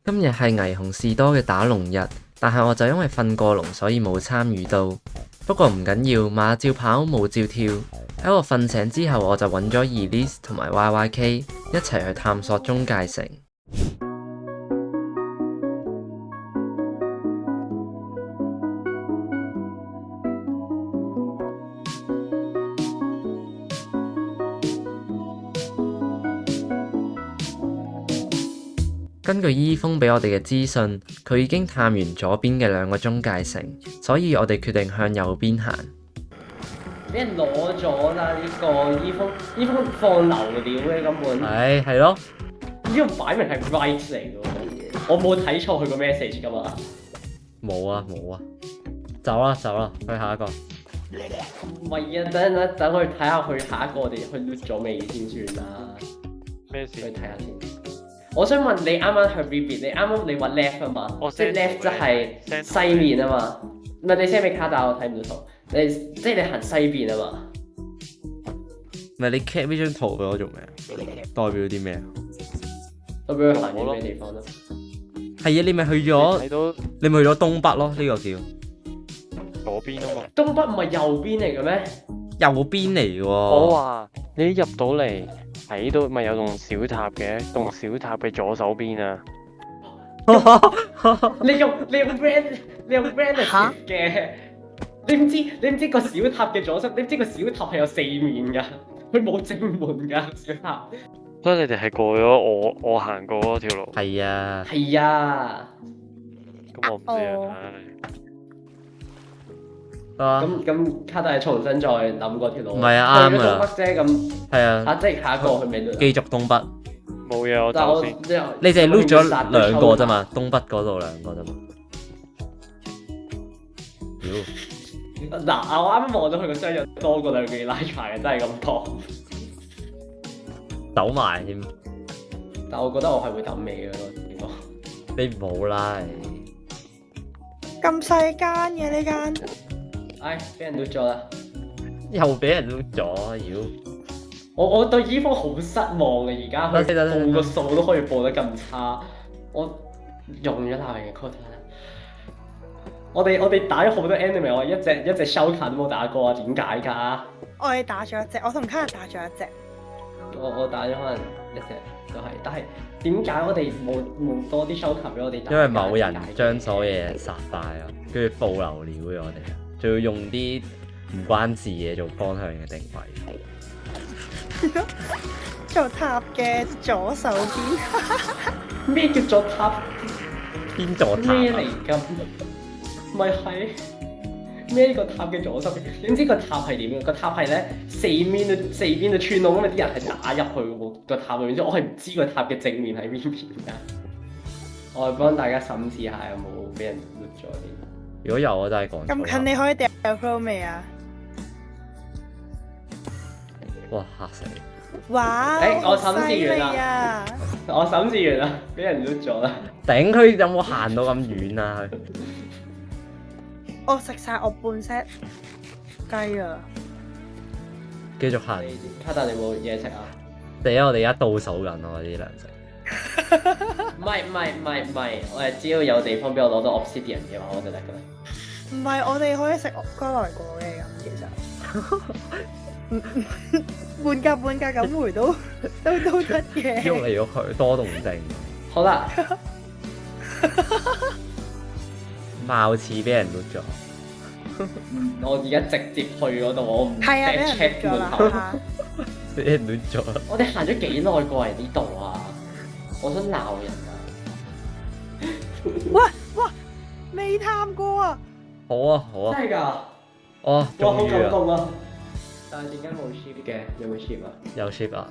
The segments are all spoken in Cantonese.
今日係霓虹士多嘅打龍日，但係我就因為瞓過龍，所以冇參與到。不過唔緊要，馬照跑，舞照跳。喺我瞓醒之後，我就揾咗 Elise 同埋 YYK 一齊去探索中介城。根據伊峰俾我哋嘅資訊，佢已經探完左邊嘅2個中介城，所以我哋決定向右邊行。俾人攞咗啦！呢個伊峰放流料嘅根本。係咯，呢個擺明係 right 嚟嘅喎，我冇睇錯佢個 message 噶嘛。冇啊，走啦，去下一個。唔係啊，等我去睇下佢下一個，我哋去 loot 咗未先算啦。咩事？去睇下先。我想問你啱啱去 repeat， 你啱啱你話 left 啊嘛，即係 left 即係西面啊嘛，唔係你 send 俾卡達我睇唔到圖，即係你行西邊啊嘛。唔係你 cap 呢張圖俾我做咩啊？代表啲咩啊？代表佢行咗咩地方咯？係啊，你咪去咗，你咪去咗東北咯，呢個叫左邊啊嘛。東北唔係右邊嚟嘅咩？右邊嚟嘅喎。我話你入到嚟睇到咪有棟小塔嘅，棟小塔嘅左手邊啊。你用 relative 嘅，你唔知個小塔嘅左手，你唔知個小塔係有4面㗎，佢冇正門㗎小塔。所以你哋係過咗我行過嗰條路。係啊。係啊。咁我唔知啊。咁卡達係重新再諗嗰條路。唔係啊，啱去咗啊。東北啫咁。係啊。即係下一個去未 loot。繼續東北。冇嘢，我走先。你淨係 loot 咗2個啫嘛，東北嗰度2個啫嘛。嗱，我啱啱望到佢個箱有多過2個拉柴嘅，真係咁講。走埋添。但我覺得我係會抌尾嘅咯，呢個。你唔好啦，咁細間嘅呢間。唉，俾人 loot 咗啦。又俾人 loot 咗，妖！我對伊峰好失望啊！而家佢報個數都可以報得咁差，我用咗鬧人嘅 quota 啦。我哋打咗好多 enemy， 我一隻收近都冇打過啊！點解㗎？我哋打咗一隻，我同卡人打咗一隻。我打咗可能一隻都係，但係點解我哋冇多啲收近俾我哋打？因為某人將所有嘢殺晒啊，跟住報流料俾我哋啊，仲要用啲唔關事嘢做方向嘅定位。做塔嘅左手邊。咩叫做塔？邊座塔咩嚟㗎？咪係咩個塔嘅左手邊？你知個塔係點嘅？個塔係咧四邊都穿窿，咁啊啲人係打入去個塔裏面。我係唔知個塔嘅正面喺邊邊㗎。我係幫大家審視下有冇俾人 loot 咗先。如果有我真係講錯。咁近你可以掉 flow 未啊？哇！嚇死！哇！我審視完啦啊！我審視完啦，俾人 loot 咗啦。頂，佢有冇行到咁遠啊？我食晒我半 set 雞啊！繼續行。卡達你冇嘢食啊？第一，我哋而家倒數緊我啲糧食。唔係，我係只要有地方俾我攞到 obsidian 嘅話，我就得㗎啦。唔係，我哋可以食該來過嘅咁，其實半價咁回都得嘅。喐嚟喐去，多動靜。好啦。貌似俾人 loot 咗。我而家直接去嗰度，我唔 check 咗啦。俾人 loot 咗。我哋行咗幾耐過嚟呢度啊？我想鬧人啊！哇！未探過啊！好啊！真係㗎！哦，哇，好終於感動啊！但係點解冇 ship 嘅？有冇 ship 啊？有 ship 啊？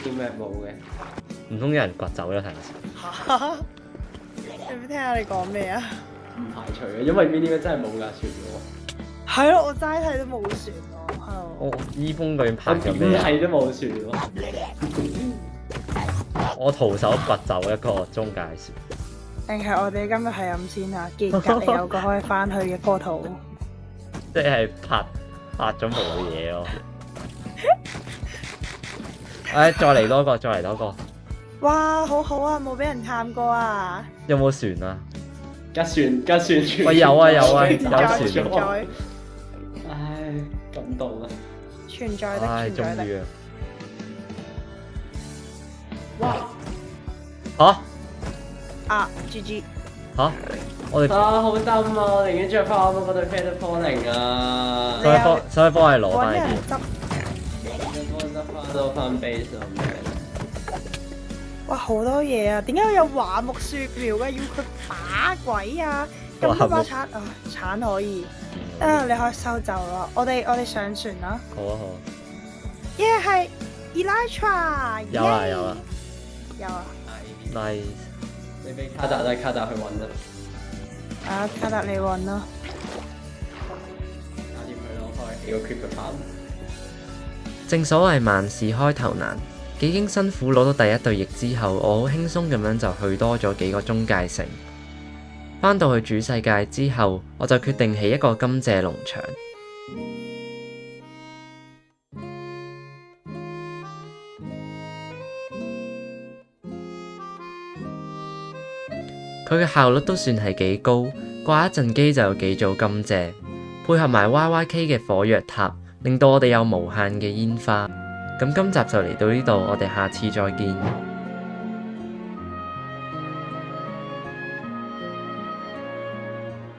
啲咩冇嘅？唔通有人掘走咗成時？你唔聽下你講咩啊？唔排除嘅，因為邊啲真係冇架船嘅喎。係咯，我齋睇都冇船咯。我伊峰嗰邊拍咗我咩啊？點睇都冇船喎。我徒手掘走一個中介船。定係我哋今日係咁先啊？見隔離有個可以翻去嘅坡圖。即係拍咗冇嘢咯。唉，再嚟多個。哇，好好啊，冇俾人探過啊！有冇船啊？吉船，喂有啊有啊存在有船存在唉，感動啊！存在的唉，存在的。終於啊！哇！嚇啊，GG。嚇，我哋啊，好tâm啊！我寧願着翻我嗰對 Feather Falling 啊！使唔使幫我哋攞揾翻啲？人執。幫得翻到翻 base 啊！哇，好多嘢啊！點解有華木樹苗嘅？要佢打鬼啊！咁多把鏟啊，鏟可以。你可以收走啦。我哋上船啦。好啊好啊，耶，係 Elytra。有啊有啊有啊。 ，nice。你俾卡達啦，卡達去揾啦，啊，卡達你揾啦。打掂佢咯，開幾個 creep 嘅飯。正所謂萬事開頭難，幾經辛苦攞到第一對翼之後，我好輕鬆咁樣就去多咗幾個中介城。返到去主世界之後，我就決定起一個甘蔗農場。佢嘅效率都算係幾高，掛一陣機就有幾組甘蔗，配合埋 YYK 嘅火藥塔，令到我哋有無限嘅煙花。咁今集就嚟到呢度，我哋下次再見。